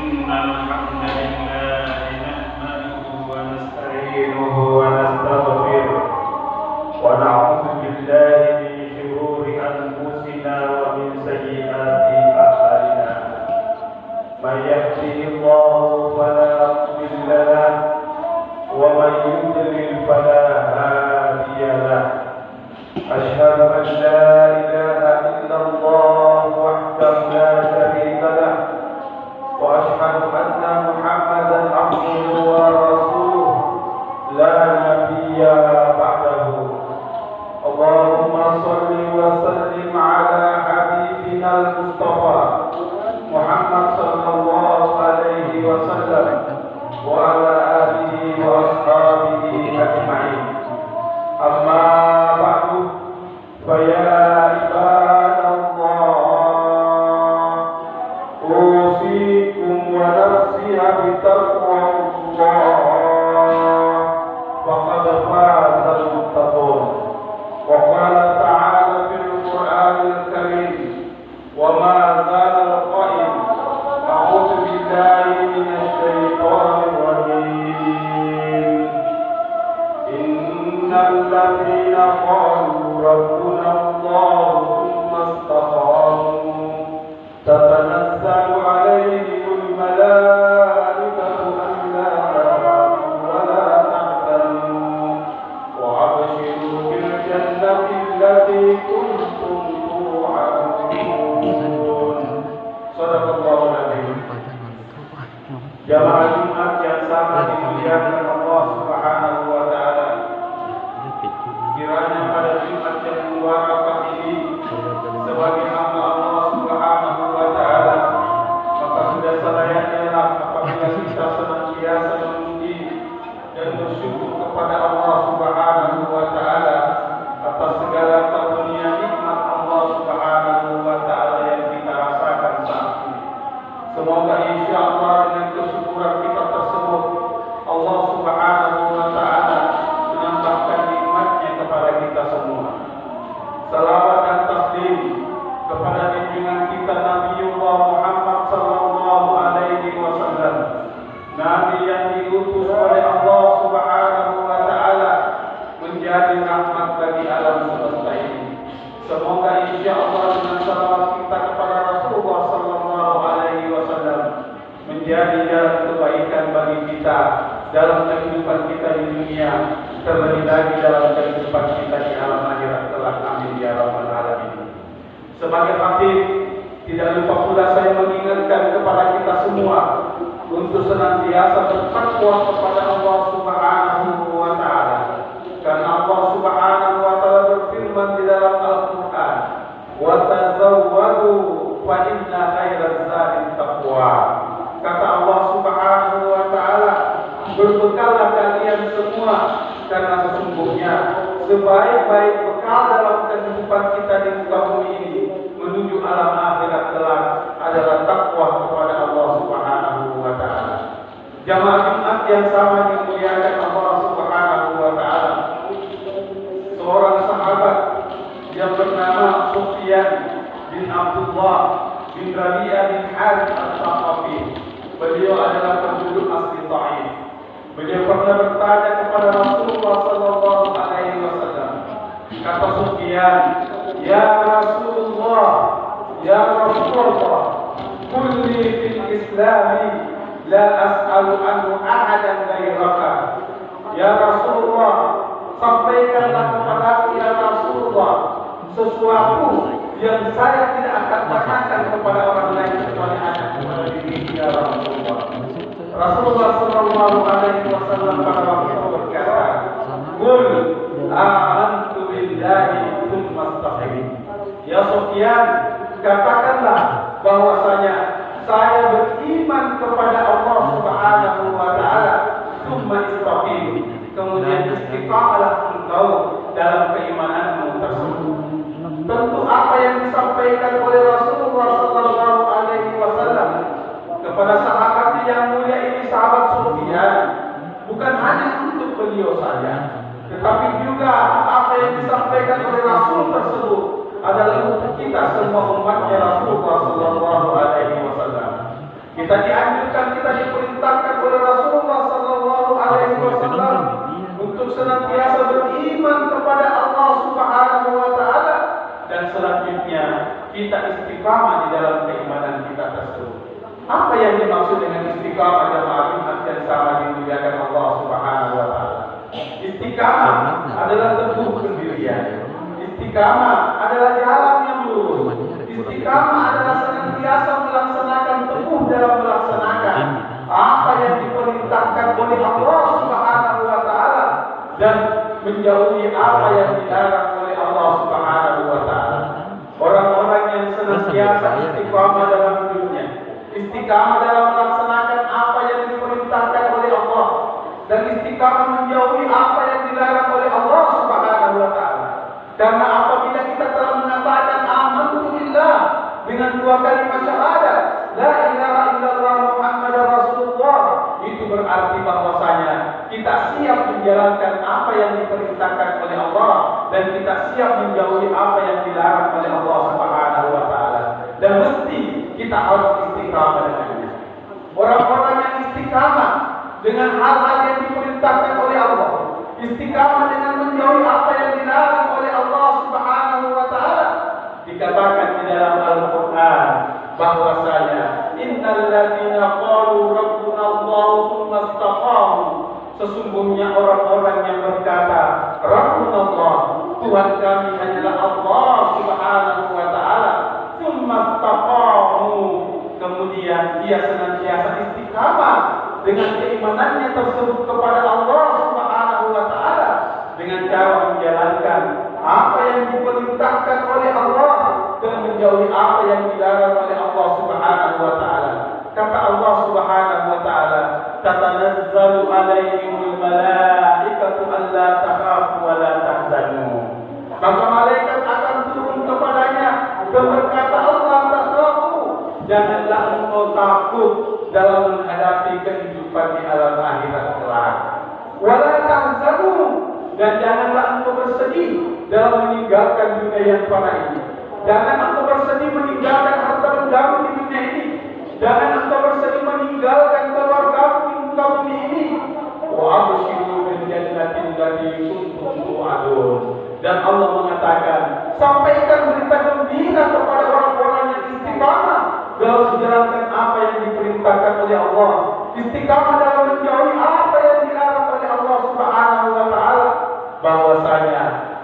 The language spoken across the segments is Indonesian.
إن الحمد لله نحمده ونستعينه ونستغفره ونعوذ بالله من شرور أنفسنا ومن سيئات أعمالنا من يهده الله فلا مضل له ومن يضلل فلا هادي له أشهد أن لا إله إلا الله وحده لا شريك له وأشهد أن محمدا عبده ورسوله لا نبي بعده اللهم صل وسلم على حبيبنا المصطفى محمد صلى الله عليه وسلم وعلى آله وأصحابه أجمعين أما بعد فيا عباد الله أوصيكم ونفسي بتقوى الله فقد فاز المتقون وقال تعالى في القرآن الكريم وما زال القائل أعوذ بالله من الشيطان الرجيم إن الذين قالوا ربنا الله ثم استقاموا تتنزل عليهم الملائكة ألا تخافوا ولا تحزنوا وأبشروا بالجنة التي كنتم توعدون صدق الله العظيم. Jamaah Jumat yang sangat dimuliakan Allah Subhanahu wa taala. Kiranya pada Jumat yang mubarak ini sebagai hamba Allah Subhanahu wa taala, maka sudah selayaknya apabila kita senantiasa memuji dan bersyukur kepada Allah Subhanahu wa taala atas segala karunia nikmat Allah Subhanahu wa taala yang kita rasakan saat ini. Semoga insyaallah dengan kesyukuran kita tersebut Allah Subhanahu wa taala menambahkan nikmatnya kepada kita semua. Salawat dan taslim kepada junjungan kita Nabiullah Muhammad sallallahu alaihi wasallam, nabi yang diutus oleh Allah Subhanahu wa taala menjadi rahmat bagi alam semesta ini. Semoga insyaallah dengan salawat kita kepada Rasulullah sallallahu alaihi wasallam menjadi jalan kebaikan bagi kita dalam kehidupan kita di dunia, terlebih lagi dalam kehidupan kita di alam akhirat kelak. Amin ya rabbal alamin. Sebagai khatib, tidak lupa pula saya mengingatkan kepada kita semua untuk senantiasa bertakwa kepada Allah Subhanahu wa taala. Karena Allah Subhanahu wa taala berfirman di dalam Al-Qur'an, "Wa tazawwadu fa inna khairaz zadi taqwa." Kata Allah Subhanahu wa taala, berbekallah kalian semua karena sesungguhnya sebaik-baik bekal dalam kehidupan kita di muka bumi ini menuju alam akhirat kelak adalah takwa kepada Allah Subhanahu wa taala. Jamaah Jumat yang sama dimuliakan Allah Subhanahu wa taala. Seorang sahabat yang bernama Sufyan bin Abdullah bin Rabi'ah bin Harith al-Thaqafi. Beliau adalah penduduk asli Taif. Beliau pernah bertanya kepada Rasulullah sallallahu alaihi wasallam. Kata Sufyan, "Ya Rasulullah, ya Rasulullah, kulli fil Islami la as'alu anhu ahadan ghairaka." Ya Rasulullah, sampaikanlah kepadaku ya Rasulullah sesuatu yang saya tidak akan tanyakan kepada orang lain kecuali hanya kepada diri ya Rasulullah. Rasulullah sallallahu alaihi wasallam pada waktu itu berkata, "Qul amantu billahi tsumma istaqim." Ya Sufyan, katakanlah bahwasanya saya beriman kepada Allah Subhanahu wa taala, tsumma istaqim. Kemudian istiqamalah engkau dalam keimananmu tersebut. Tentu apa yang disampaikan oleh Rasulullah sallallahu alaihi wasallam kepada sahabat yang mulia ini, sahabat Sufyan, bukan hanya untuk beliau saja, tetapi juga apa yang disampaikan oleh Rasul tersebut adalah untuk kita semua umatnya Rasulullah sallallahu alaihi wasallam. Kita dianjurkan senantiasa beriman kepada Allah Subhanahu wa taala, dan selanjutnya kita istiqamah di dalam keimanan kita tersebut. Apa yang dimaksud dengan istiqamah jamaah Jumat yang sama dimuliakan Allah Subhanahu wa taala? Istiqamah adalah teguh pendirian. Istiqamah adalah jalan yang lurus. Istiqamah adalah senantiasa melaksanakan, teguh dalam melaksanakan apa yang diperintahkan oleh Allah Subhanahu wa taala dan menjauhi apa yang dilarang oleh Allah Subhanahu wa taala. Orang-orang yang senantiasa istiqamah dalam hidupnya, istiqamah dalam melaksanakan apa yang diperintahkan oleh Allah dan istiqamah menjauhi apa yang dilarang oleh Allah Subhanahu wa taala. Karena apabila kita telah mengatakan amantu billah dengan dua kalimat syahadat, la ilaha illallah Muhammadar Rasulullah, itu berarti bahwasanya kita siap menjalankan apa yang diperintahkan oleh Allah dan kita siap menjauhi apa yang dilarang oleh Allah Subhanahu wa taala. Dan mesti kita harus istiqamah dengannya. Orang-orang yang istiqamah dengan hal-hal yang diperintahkan oleh Allah, istiqamah dengan menjauhi apa yang dilarang oleh Allah Subhanahu wa taala, dikatakan di dalam Al-Qur'an bahwasanya innal ladzina qalu rabbuna Allah tsumma istaqamu, sesungguhnya orang-orang yang berkata rabbuna Allah, Tuhan kami hanyalah Allah Subhanahu wa taala, tsumma istaqamu, kemudian dia senantiasa istiqamah dengan keimanannya tersebut kepada Allah Subhanahu wa taala dengan cara menjalankan apa yang diperintahkan oleh Allah dan menjauhi apa yang dilarang oleh Allah Subhanahu wa taala. Kata Allah Subhanahu wa taala, tatanazzalu alaihimul malaikatu alla takhafu wa la tahzanu. Maka malaikat akan turun kepadanya dan berkata, Allah takhafu, janganlah engkau takut dalam menghadapi kehidupan di alam akhirat kelak. Wa la tahzanu, dan janganlah engkau bersedih dalam meninggalkan dunia yang fana ini. Jangan engkau bersedih meninggalkan harta bendamu di dunia ini. Jangan engkau bersedih meninggalkan keluargamu di muka bumi ini. Wa abshiru bil jannati allati kuntum tu'adun. Dan Allah mengatakan, sampaikan berita gembira kepada orang-orang yang istiqamah dalam menjalankan apa yang diperintahkan oleh Allah, istiqamah dalam menjauhi apa yang dilarang oleh Allah Subhanahu wa taala, bahwasanya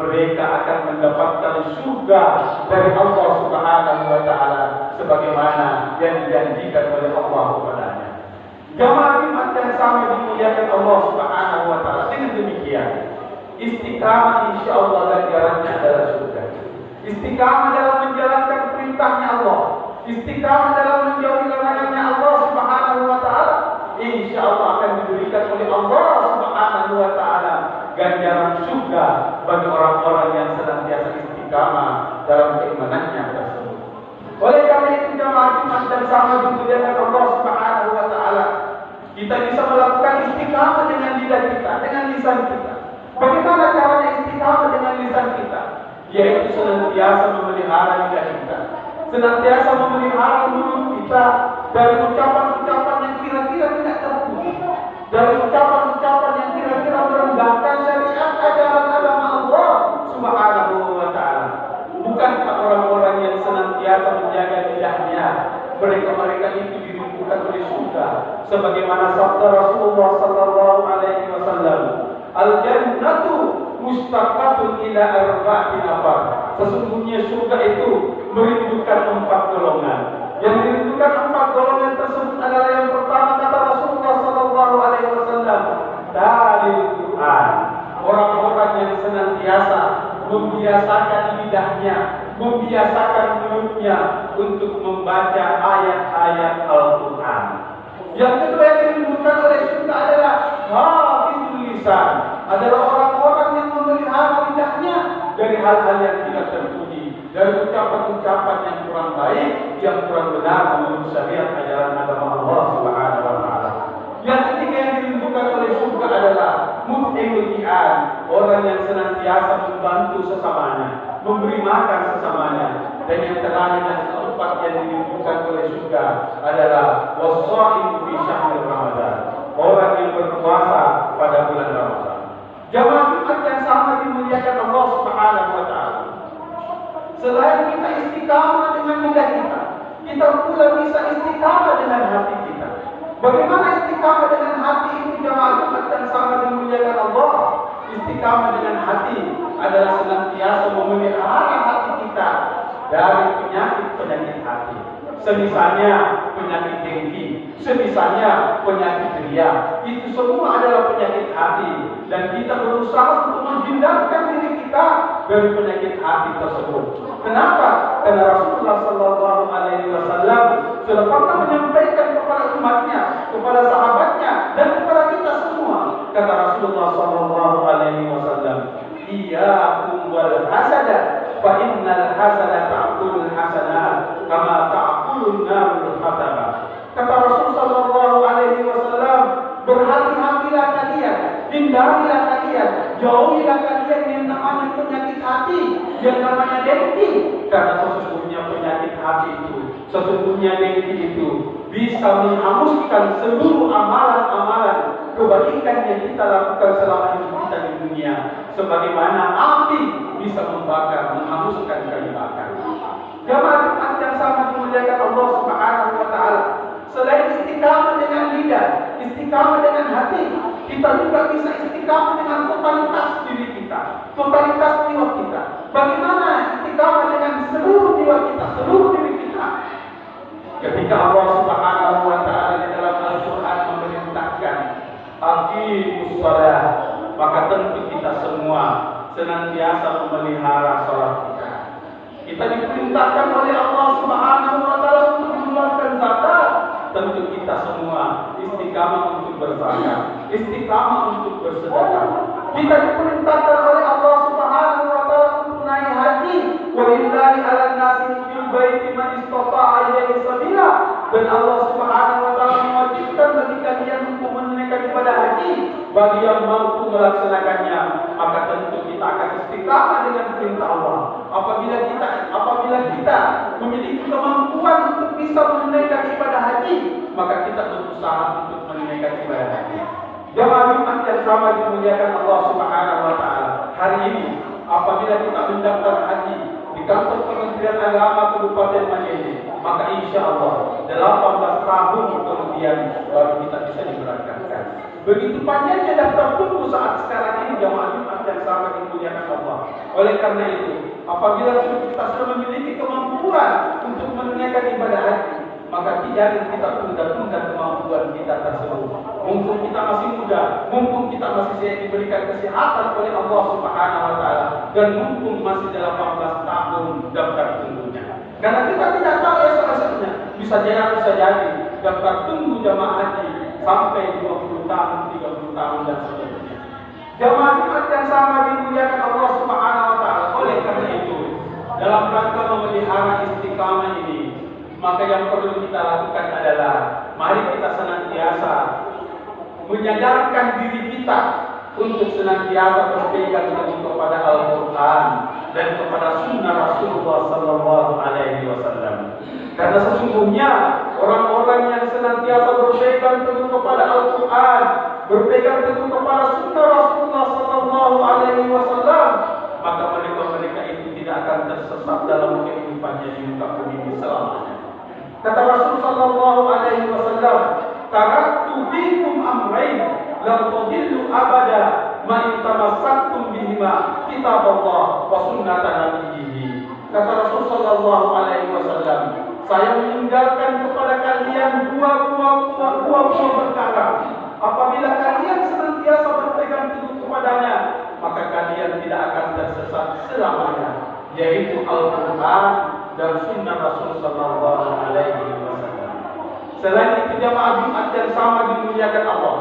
mereka akan mendapatkan surga dari Allah Subhanahu wa taala sebagaimana yang dijanjikan oleh Allah kepadanya. Jamaah Jumat yang sama dimuliakan Allah Subhanahu wa taala. Dengan demikian, istiqamah insyaallah ganjarannya adalah surga. Istiqamah dalam menjalankan perintahnya Allah, istiqamah dalam menjauhi larangannya Allah Subhanahu wa taala, insyaallah akan diberikan oleh Allah Subhanahu wa taala ganjaran surga bagi orang-orang yang senantiasa istiqamah dalam keimanannya tersebut. Oleh karena itu jamaah Jumat dan sama dimuliakan Allah Subhanahu wa taala, kita bisa melakukan istiqamah dengan lidah kita, dengan lisan kita. Bagaimana caranya istiqamah dengan lisan kita? Yaitu senantiasa memelihara lidah kita, senantiasa memelihara mulut kita dari ucapan-ucapan yang kira-kira tidak terpuji, dari ucapan-ucapan yang kira-kira merendahkan syariat ajaran agama Allah Subhanahu wa taala. Bukankah orang-orang yang senantiasa menjaga lidahnya, mereka itu dirindukan oleh surga, sebagaimana sabda Rasulullah sallallahu alaihi wasallam, al-jannatu mustaqatun ila arba'ati nafar. Sesungguhnya surga itu merindukan 4 golongan. Yang dirindukan 4 golongan tersebut adalah yang pertama, kata Rasulullah sallallahu alaihi wasallam, dalil Quran. Orang-orang yang senantiasa membiasakan lidahnya, membiasakan mulutnya untuk membaca ayat-ayat Al-Quran. Yang kedua yang dirindukan oleh surga adalah hafizul lisan, adalah orang-orang yang memelihara lidahnya dari hal-hal yang tidak terpuji, dari ucapan-ucapan yang kurang baik, yang kurang benar menurut syariat ajaran agama Allah Subhanahu wa taala. Yang ketiga yang dirindukan oleh surga adalah mut'imul i'an, orang yang senantiasa membantu sesamanya, memberi makan sesamanya. Dan yang terakhir dan keempat yang dirindukan oleh surga adalah wasaim fi syahril Ramadan, orang yang berpuasa pada bulan Ramadan. Jamaah Jumat yang sama dimuliakan Allah Subhanahu wa taala. Selain kita istiqamah dengan lidah kita pula bisa istiqamah dengan hati kita. Bagaimana istiqamah dengan hati itu jamaah Jumat yang sama dimuliakan Allah? Istiqamah dengan hati adalah senantiasa memelihara hati kita dari penyakit-penyakit hati. Semisalnya penyakit dengki, semisalnya penyakit ria, itu semua adalah penyakit hati, dan kita berusaha untuk menghindarkan diri kita dari penyakit hati tersebut. Kenapa? Karena Rasulullah Sallallahu Alaihi Wasallam sudah pernah menyampaikan kepada umatnya, kepada sahabatnya, dan kepada kita semua. Kata Rasulullah Sallallahu Alaihi Wasallam, "Iyyakum wal hasada, fa innal hasada ta'kulul hasanat, kama ta'kulun narul hatabah." Kata Rasul Sallallahu Alaihi Wasallam, berhati-hatilah kalian, hindarilah kalian, jauhilah kalian yang namanya penyakit hati, yang namanya dengki, karena sesungguhnya penyakit hati itu, sesungguhnya dengki itu bisa menghanguskan seluruh amalan-amalan kebaikan yang kita lakukan selama hidup kita di dunia, sebagaimana api bisa membakar, menghanguskan kayu bakar. Jamaah Jumat yang sama dimuliakan Allah Subhanahu wa taala. Selain istiqamah dengan lidah, istiqamah dengan hati, kita juga bisa istiqamah dengan totalitas diri kita, totalitas jiwa kita. Bagaimana istiqamah dengan seluruh jiwa kita, seluruh diri kita? Ketika Allah Subhanahu wa taala di dalam Al-Qur'an memerintahkan aqimus shalah, maka tentu kita semua senantiasa memelihara salat kita. Kita diperintahkan oleh Allah Subhanahu wa taala untuk mengeluarkan zakat. Tentu kita semua istiqamah untuk berzakat, istiqamah untuk bersedekah. Kita diperintahkan oleh Allah Subhanahu wa taala untuk naik haji. Walillahi 'alan nasi fil baiti man istata'a ilaihi sabila. Dan Allah Subhanahu wa taala mewajibkan bagi kalian untuk menunaikan ibadah haji bagi yang mampu melaksanakannya. Maka tentu kita akan istiqamah dengan perintah Allah. Apabila kita memiliki kemampuan untuk bisa menunaikan ibadah haji, maka kita berusaha untuk menunaikan ibadah haji. Jamaah Jumat yang sama dimuliakan Allah Subhanahu wa taala. Hari ini apabila kita mendaftar haji di kantor Kementerian Agama Kabupaten Majene, maka insya Allah 18 tahun kemudian baru kita bisa diberangkatkan. Begitu panjangnya daftar tunggu saat sekarang ini jamaah Jumat yang sama dimuliakan Allah. Oleh karena itu, apabila kita sudah memiliki kemampuan untuk menunaikan ibadah haji, maka jangan kita tunda-tunda kemampuan kita tersebut. Mumpung kita masih muda, mumpung kita masih diberikan kesehatan oleh Allah Subhanahu wa taala, dan mumpung masih 18 tahun daftar tunggunya. Karena kita tidak tahu esok-esoknya, bisa jadi daftar tunggu jamaah haji sampai 20 tahun, 30 tahun dan seterusnya. Jamaah Jumat yang sama dimuliakan Allah Subhanahu wa taala. Oleh karena itu, dalam rangka memelihara istiqamah ini, maka yang perlu kita lakukan adalah mari kita senantiasa menyadarkan diri kita untuk senantiasa berpegang teguh kepada Al-Quran dan kepada Sunnah Rasulullah Sallallahu Alaihi Wasallam. Karena sesungguhnya orang-orang yang senantiasa berpegang teguh kepada Al-Quran, berpegang teguh kepada Sunnah Rasulullah Sallallahu Alaihi Wasallam, maka mereka itu tidak akan tersesat dalam kehidupannya di muka bumi ini selamanya. Kata Rasul Sallallahu Alaihi Wasallam, "Taraktu fikum amrayn lam tadillu abada ma in tamassaktum bihima kitab Allah wa sunnata nabiyhi." Kata Rasul Sallallahu Alaihi Wasallam, saya meninggalkan kepada kalian dua buah perkara. Apabila kalian senantiasa berpegang teguh kepadanya, maka kalian tidak akan tersesat selamanya, yaitu Al-Quran dan Sunnah Rasul Sallallahu Alaihi Wasallam. Selain itu jamaah Jumat yang sama dimuliakan Allah,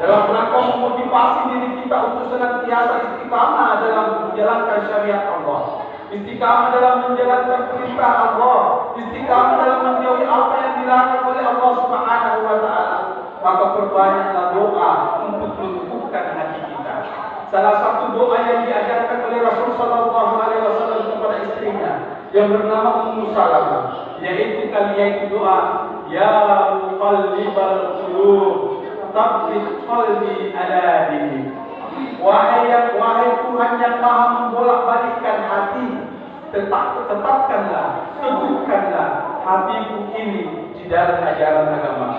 dalam rangka memotivasi diri kita untuk senantiasa istiqamah dalam menjalankan syariat Allah, istiqamah dalam menjalankan perintah Allah, istiqamah dalam menjauhi apa yang dilarang oleh Allah Subhanahu wa taala, maka perbanyaklah doa untuk menumbuhkan hati kita. Salah satu doa yang diajarkan oleh Rasul Sallallahu Alaihi Wasallam kepada istrinya yang bernama Ummu Salamah, yaitu doa, ya muqallibal qulub tsabbit qalbi ala dinik, Wahai Tuhan yang maha membolak-balikkan hati, tetapkanlah, teguhkanlah hatiku ini di dalam ajaran agama.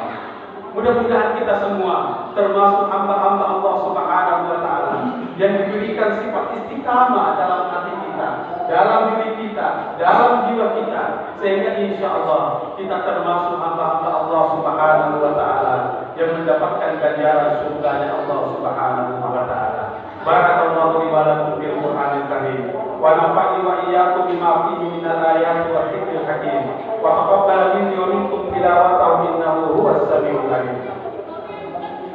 Mudah-mudahan kita semua termasuk hamba-hamba Allah Subhanahu wa taala yang diberikan sifat istiqamah dalam hati kita, dalam diri kita, dalam jiwa kita, sehingga insya Allah kita termasuk hamba-hamba Allah Subhanahu wa taala yang mendapatkan ganjaran surganya Allah Subhanahu wa taala. Barakallahu li wa lakum fil Qur'anil Karim wa nafa'ni wa iyyakum bima fihi minal ayati wa dzikril hakim wa taqabbal minni wa minkum tilawatahu innahu huwas samiul alim.